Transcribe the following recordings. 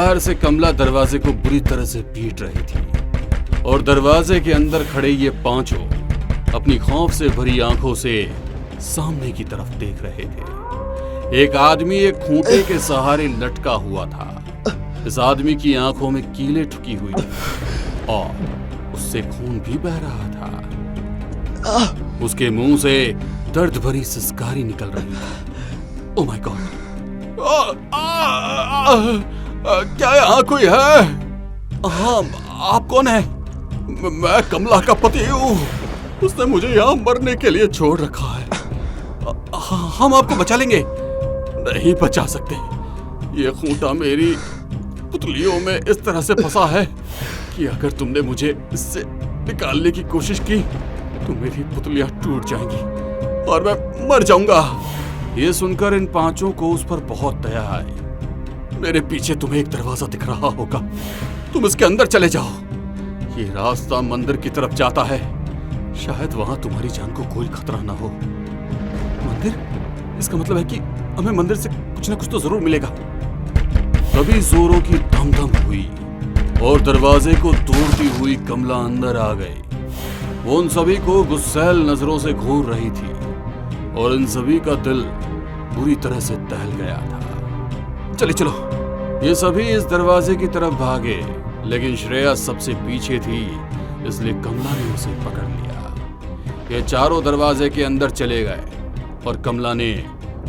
बाहर से कमला दरवाजे को बुरी तरह से पीट रही थी और दरवाजे के अंदर खड़े ये पांचों अपनी खौफ से भरी आंखों से सामने की तरफ देख रहे थे। एक आदमी एक खूंटे के सहारे लटका हुआ था। इस आदमी की आंखों में कीलें ठुकी हुई थी और उससे खून भी बह रहा था। उसके मुंह से दर्द भरी सिसकारी निकल रही थी। Oh my God! क्या यहाँ कोई है? हाँ, आप कौन है? मैं कमला का पति हूँ। उसने मुझे यहाँ मरने के लिए छोड़ रखा है। हम आपको बचा लेंगे। नहीं बचा सकते। ये खूंटा मेरी पुतलियों में इस तरह से फंसा है कि अगर तुमने मुझे इससे निकालने की कोशिश की तो मेरी पुतलियां टूट जाएंगी और मैं मर जाऊंगा। ये सुनकर इन पांचों को उस पर बहुत दया आई। मेरे पीछे तुम्हें एक दरवाजा दिख रहा होगा, तुम इसके अंदर चले जाओ। ये रास्ता मंदिर की तरफ जाता है, शायद वहां तुम्हारी जान को कोई खतरा ना हो। मंदिर? इसका मतलब है कि हमें मंदिर से कुछ ना कुछ तो जरूर मिलेगा। तभी जोरों की धम-धम हुई और दरवाजे को तोड़ती हुई कमला अंदर आ गई। वो उन सभी को गुस्सैल नजरों से घूर रही थी और इन सभी का दिल बुरी तरह से दहल गया था। चले चलो। ये सभी इस दरवाजे की तरफ भागे, लेकिन श्रेया सबसे पीछे थी, इसलिए कमला ने उसे पकड़ लिया। ये चारों दरवाजे के अंदर चले गए और कमला ने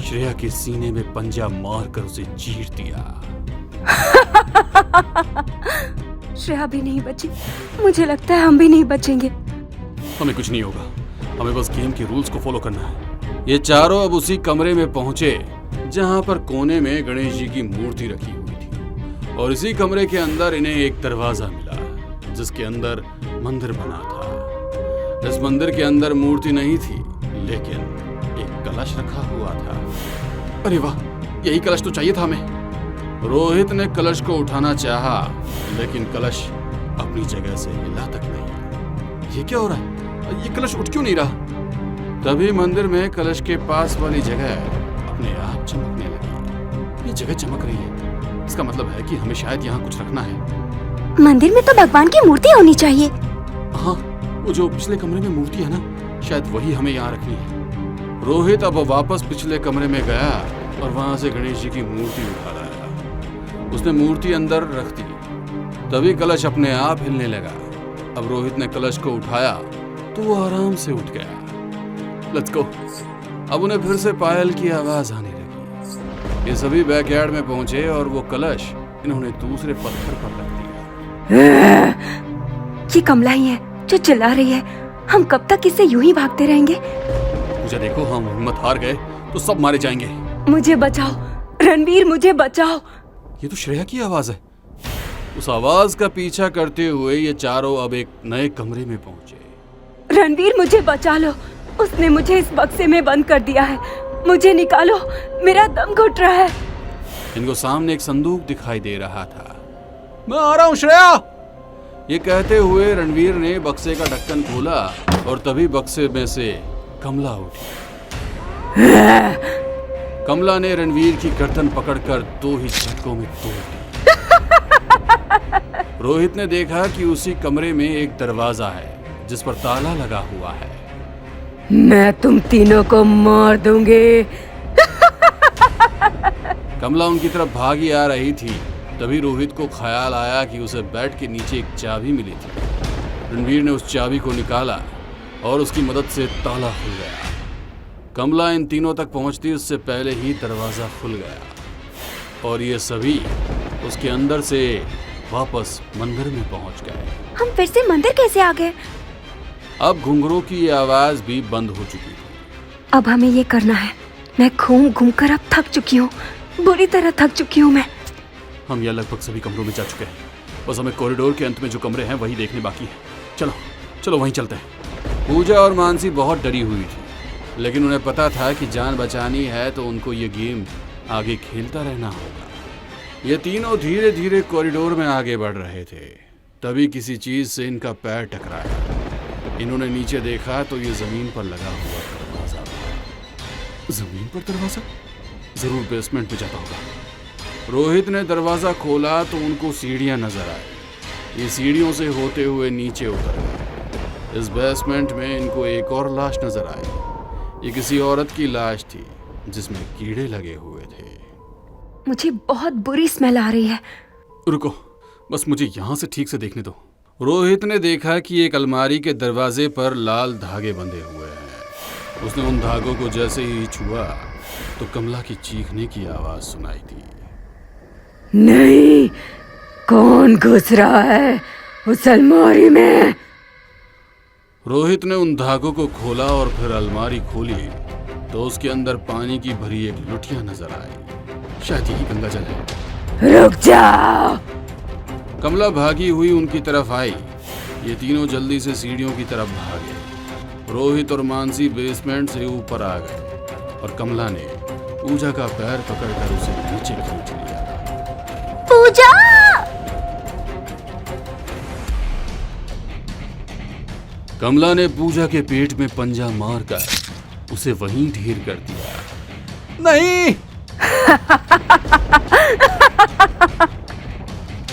श्रेया के सीने में पंजा मारकर उसे चीर दिया। श्रेया भी नहीं बची। मुझे लगता है हम भी नहीं बचेंगे। हमें कुछ नहीं होगा, हमें बस गेम के रूल्स को फॉलो करना है। ये चारों अब उसी कमरे में पहुंचे जहां पर कोने में गणेश जी की मूर्ति रखी हुई थी और इसी कमरे के अंदर इन्हें एक दरवाजा मिला जिसके अंदर मंदिर बना था। इस मंदिर के अंदर मूर्ति नहीं थी, लेकिन एक कलश रखा हुआ था। अरे वाह, यही कलश तो चाहिए था हमें। रोहित ने कलश को उठाना चाहा, लेकिन कलश अपनी जगह से हिला तक नहीं। ये क्या हो रहा है? ये कलश उठ क्यों नहीं रहा? तभी मंदिर में कलश के पास वाली जगह अपने आप चमकने लगी। ये जगह चमक रही है, इसका मतलब है कि हमें शायद यहाँ कुछ रखना है। मंदिर में तो भगवान की मूर्ति होनी चाहिए। हाँ, वो जो पिछले कमरे में मूर्ति है ना, शायद वही हमें यहाँ रखनी है। रोहित अब वापस पिछले कमरे में गया और वहां से गणेश जी की मूर्ति उठा लाया। उसने मूर्ति अंदर रख दी। तभी कलश अपने आप हिलने लगा। अब रोहित ने कलश को उठाया तो वो आराम से उठ गया। Let's go. अब उन्हें फिर से पायल की आवाज आने लगी। ये सभी बैकयार्ड में पहुंचे और वो कलश इन्होंने दूसरे पत्थर पर रख दिया। ये कमला ही है जो चिल्ला रही है। हम कब तक इससे यूं ही भागते रहेंगे? मुझे देखो, हम हिम्मत हार गए तो सब मारे जाएंगे। मुझे बचाओ रणवीर, मुझे बचाओ। ये तो श्रेया की आवाज है। उस आवाज का पीछा करते हुए ये चारों अब एक नए कमरे में पहुंचे। रणवीर, मुझे बचा लो। उसने मुझे इस बक्से में बंद कर दिया है। मुझे निकालो, मेरा दम घुट रहा है। इनको सामने एक संदूक दिखाई दे रहा था। मैं आ रहा हूँ श्रेया। ये कहते हुए रणवीर ने बक्से का ढक्कन खोला और तभी बक्से में से कमला उठी। कमला ने रणवीर की गर्दन पकड़कर 2 ही झटकों में तोड़ दी। रोहित ने देखा कि उसी कमरे में एक दरवाजा है जिस पर ताला लगा हुआ है। मैं तुम तीनों को मार दूंगी। कमला उनकी तरफ भागी आ रही थी। तभी रोहित को ख्याल आया कि उसे बेड के नीचे एक चाबी मिली थी। रणवीर ने उस चाबी को निकाला और उसकी मदद से ताला खुल गया। कमला इन तीनों तक पहुंचती उससे पहले ही दरवाजा खुल गया और ये सभी उसके अंदर से वापस मंदिर में पहुंच गए। हम फिर से मंदिर कैसे आ गए? अब घुंघरू की आवाज भी बंद हो चुकी थी। अब हमें ये करना है। मैं घूम घूम कर अब थक चुकी हूँ, बुरी तरह थक चुकी हूँ मैं। हम यहाँ लगभग सभी कमरों में जा चुके हैं। बस हमें कॉरिडोर के अंत में जो कमरे हैं वही देखने बाकी है। चलो चलो वहीं चलते हैं। पूजा और मानसी बहुत डरी हुई थी, लेकिन उन्हें पता था कि जान बचानी है तो उनको ये गेम आगे खेलता रहना होगा। ये तीनों धीरे धीरे कॉरिडोर में आगे बढ़ रहे थे। तभी किसी चीज से इनका पैर टकराया। इन्होंने नीचे देखा तो ये जमीन पर लगा हुआ दरवाजा था। जमीन पर दरवाजा? जरूर बेसमेंट में जाता होगा। रोहित ने दरवाजा खोला तो उनको सीढ़ियां नजर आई। ये सीढ़ियों से होते हुए नीचे उतर गए। इस बेसमेंट में इनको एक और लाश नजर आई। ये किसी औरत की लाश थी जिसमें कीड़े लगे हुए थे। मुझे बहुत बुरी स्मेल आ रही है। रुको, बस मुझे यहाँ से ठीक से देखने दो। रोहित ने देखा कि एक अलमारी के दरवाजे पर लाल धागे बंधे हुए हैं। उसने उन धागों को जैसे ही छुआ तो कमला की चीखने की आवाज सुनाई दी। नहीं, कौन घुस रहा है उस अलमारी में? रोहित ने उन धागों को खोला और फिर अलमारी खोली तो उसके अंदर पानी की भरी एक लुटिया नजर आई। शायद यही गंगा जल है। रुक जाओ। कमला भागी हुई उनकी तरफ आई। ये तीनों जल्दी से सीढ़ियों की तरफ भागे। रोहित और मानसी बेसमेंट से ऊपर आ गए और कमला ने पूजा का पैर पकड़कर उसे नीचे खींच लिया। पूजा! कमला ने पूजा के पेट में पंजा मारकर उसे वहीं ढेर कर दिया। नहीं!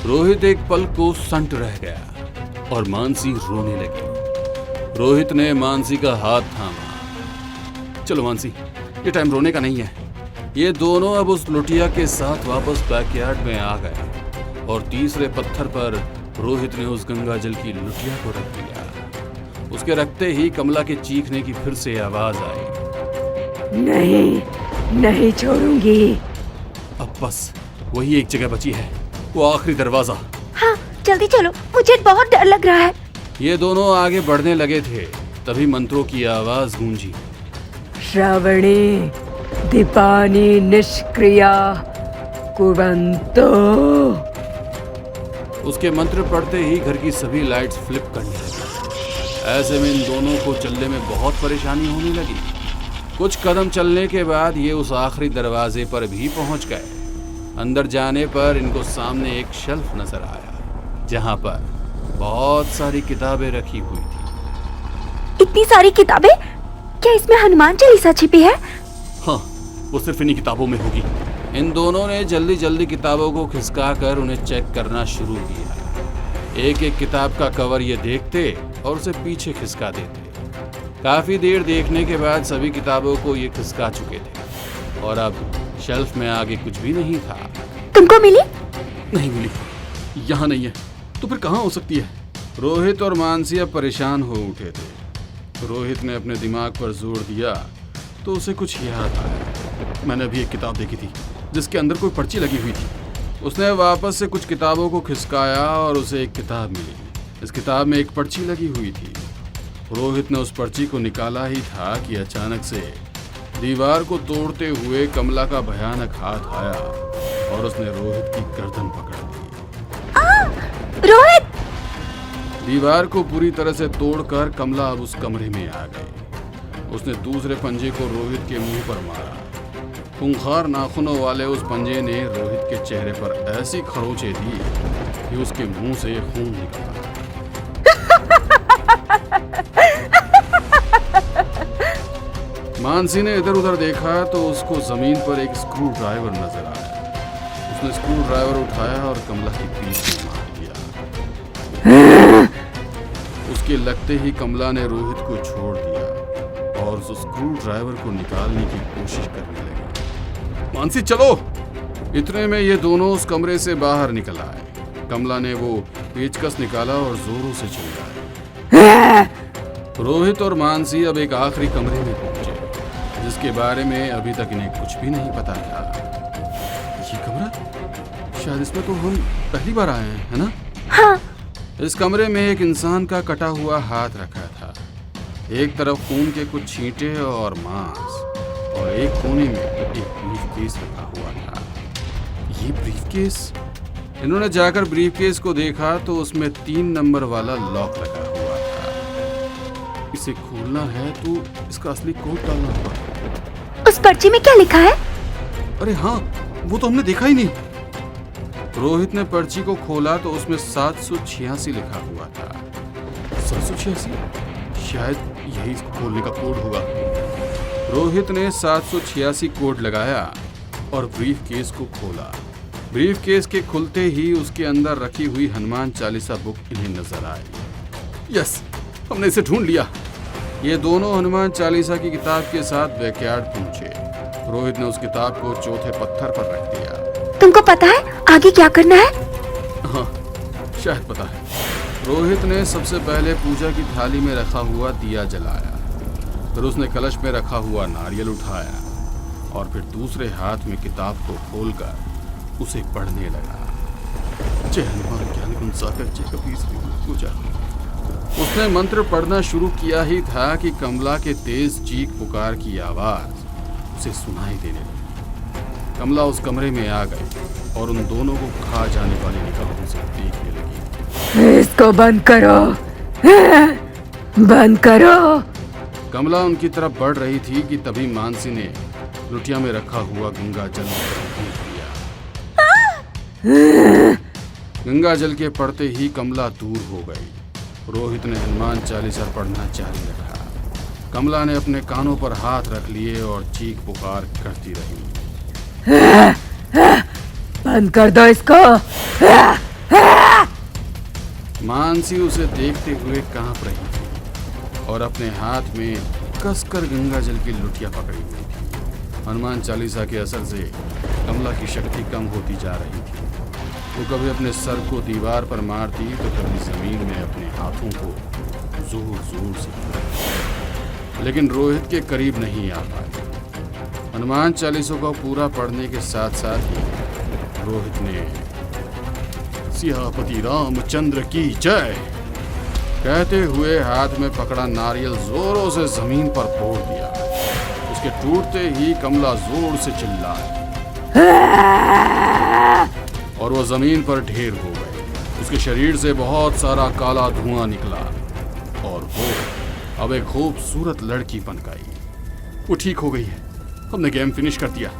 रोहित एक पल को संट रह गया और मानसी रोने लगी। रोहित ने मानसी का हाथ थामा। चलो मानसी, ये टाइम रोने का नहीं है। ये दोनों अब उस लुटिया के साथ वापस बैकयार्ड में आ गए और तीसरे पत्थर पर रोहित ने उस गंगा जल की लुटिया को रख दिया। उसके रखते ही कमला के चीखने की फिर से आवाज आई। नहीं, नहीं छोड़ूंगी। अब बस वही एक जगह बची है, वो आखिरी दरवाजा। हाँ, जल्दी चलो, मुझे बहुत डर लग रहा है। ये दोनों आगे बढ़ने लगे थे, तभी मंत्रों की आवाज गूंजी। श्रावणी, दीपानी निष्क्रिया कुवंतो। उसके मंत्र पढ़ते ही घर की सभी लाइट्स फ्लिप करने लगी। ऐसे में इन दोनों को चलने में बहुत परेशानी होने लगी। कुछ कदम चलने के बाद ये उस आखिरी दरवाजे पर भी पहुंच गए। अंदर जाने पर इनको सामने एक शेल्फ नजर आया जहां पर बहुत सारी किताबें रखी हुई थी। इतनी सारी किताबें? क्या इसमें हनुमान चालीसा छिपी है? हाँ, वो सिर्फ इन्हीं किताबों में होगी। इन दोनों ने जल्दी जल्दी किताबों को खिसका कर उन्हें चेक करना शुरू किया। एक एक किताब का कवर ये देखते और उसे पीछे खिसका देते। काफी देर देखने के बाद सभी किताबों को ये खिसका चुके थे और अब शेल्फ में आगे कुछ भी नहीं था। तुमको मिली? नहीं मिली। यहाँ नहीं है तो फिर कहाँ हो सकती है? रोहित और मानसी अब परेशान हो उठे थे। रोहित ने अपने दिमाग पर जोर दिया तो उसे कुछ याद आया। मैंने अभी एक किताब देखी थी जिसके अंदर कोई पर्ची लगी हुई थी। उसने वापस से कुछ किताबों को खिसकाया और उसे एक किताब मिली। इस किताब में एक पर्ची लगी हुई थी। रोहित ने उस पर्ची को निकाला ही था कि अचानक से दीवार को तोड़ते हुए कमला का भयानक हाथ आया और उसने रोहित की गर्दन पकड़ ली। रोहित! दीवार को पूरी तरह से तोड़कर कमला अब उस कमरे में आ गई। उसने दूसरे पंजे को रोहित के मुंह पर मारा। खूंखार नाखूनों वाले उस पंजे ने रोहित के चेहरे पर ऐसी खरोंचें दी कि उसके मुंह से खून निकला। मानसी ने इधर उधर देखा तो उसको जमीन पर एक स्क्रू ड्राइवर नजर आया। उसने स्क्रू ड्राइवर उठाया और कमला की पीठ में मार दिया। उसके लगते ही कमला ने रोहित को छोड़ दिया और उस स्क्रू ड्राइवर को निकालने की कोशिश करने लगी। मानसी चलो! इतने में ये दोनों उस कमरे से बाहर निकल आए। कमला ने वो पेचकस निकाला और जोरों से चिल्लाया। रोहित और मानसी अब एक आखिरी कमरे में पहुंचे जिसके बारे में अभी तक इन्हें कुछ भी नहीं पता था। ये कमरा? शायद इसमें तो हम पहली बार आए हैं, है ना? हाँ। इस कमरे में एक इंसान का कटा हुआ हाथ रखा था। एक तरफ खून के कुछ छींटे और मांस और एक कोने में एक ब्रीफकेस रखा हुआ था। ये ब्रीफकेस? इन्होंने जाकर ब्रीफकेस को देखा तो उसमें 3 नंबर वाला लॉक लगा हुआ था। इसे खोलना है तो इसका असली कोड डालना होगा। उस पर्ची में क्या लिखा है? अरे हाँ, वो तो हमने देखा ही नहीं। रोहित ने पर्ची को खोला तो उसमें 786 लिखा हुआ था। 786? शायद यही इसको खोलने का कोड होगा। रोहित ने 786 कोड लगाया और ब्रीफ केस को खोला। ब्रीफ केस के खुलते ही उसके अंदर रखी हुई हनुमान चालीसा बुक इन्हें नजर आई। यस, हमने इसे ढूंढ लिया। ये दोनों हनुमान चालीसा की किताब के साथ बैकयार्ड पहुंचे। रोहित ने उस किताब को चौथे पत्थर पर रख दिया। तुमको पता है आगे क्या करना है? हाँ, शायद पता है। रोहित ने सबसे पहले पूजा की थाली में रखा हुआ दिया जलाया, फिर उसने कलश में रखा हुआ नारियल उठाया और फिर दूसरे हाथ में किताब को खोलकर उसे पढ़ने लगा। जय हनुमान ज्ञान गुण सागर जय कपीस तिहुँ पूजा। उसने मंत्र पढ़ना शुरू किया ही था कि कमला के तेज चीख पुकार की आवाज उसे सुनाई देने लगी। कमला उस कमरे में आ गई और उन दोनों को खा जाने वाली निकलने से देखने लगी। इसको बंद करो, बंद करो। कमला उनकी तरफ बढ़ रही थी कि तभी मानसी ने लुटिया में रखा हुआ गंगा जल फेंक दिया। गंगा जल के पड़ते ही कमला दूर हो गई। रोहित ने हनुमान चालीसा पढ़ना जारी रखा। कमला ने अपने कानों पर हाथ रख लिए और चीख पुकार करती रही। बंद कर दो इसको। मानसी उसे देखते हुए कांप रही थी और अपने हाथ में कसकर गंगा जल की लुटिया पकड़ी हुई थी। हनुमान चालीसा के असर से कमला की शक्ति कम होती जा रही थी। वो कभी अपने सर को दीवार पर मारती तो कभी जमीन में अपने हाथों को जोर जोर से, लेकिन रोहित के करीब नहीं आ पाई। हनुमान चालीसा को पूरा पढ़ने के साथ साथ ही रोहित ने सियापति रामचंद्र की जय कहते हुए हाथ में पकड़ा नारियल जोरों से जमीन पर फोड़ दिया। उसके टूटते ही कमला जोर से चिल्लाई और वो जमीन पर ढेर हो गई। उसके शरीर से बहुत सारा काला धुआं निकला और वो अब एक खूबसूरत लड़की बन गई। वो ठीक हो गई है, हमने गेम फिनिश कर दिया।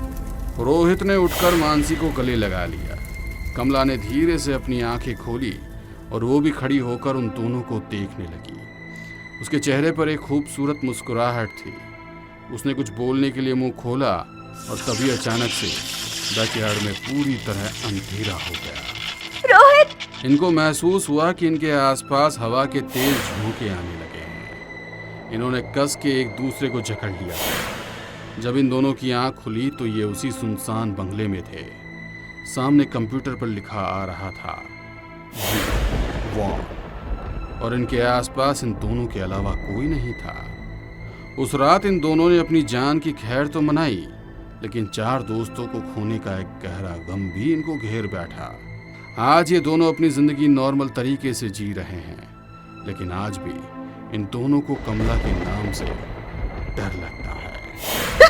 रोहित ने उठकर मानसी को गले लगा लिया। कमला ने धीरे से अपनी आंखें खोली और वो भी खड़ी होकर उन दोनों को देखने लगी। उसके चेहरे पर एक खूबसूरत मुस्कुराहट थी। उसने कुछ बोलने के लिए मुंह खोला और तभी अचानक से बैकयार्ड में पूरी तरह अंधेरा हो गया। रोहित! इनको महसूस हुआ कि इनके आसपास हवा के तेज झोंके आने लगे हैं। इन्होंने कस के एक दूसरे को जकड़ लिया। जब इन दोनों की आंख खुली तो ये उसी सुनसान बंगले में थे। सामने कंप्यूटर पर लिखा आ रहा था वॉर, और इनके आसपास इन दोनों के अलावा कोई नहीं था। उस रात इन दोनों ने अपनी जान की खैर तो मनाई, लेकिन 4 दोस्तों को खोने का एक गहरा गम भी इनको घेर बैठा। आज ये दोनों अपनी जिंदगी नॉर्मल तरीके से जी रहे हैं, लेकिन आज भी इन दोनों को कमला के नाम से डर लगता है।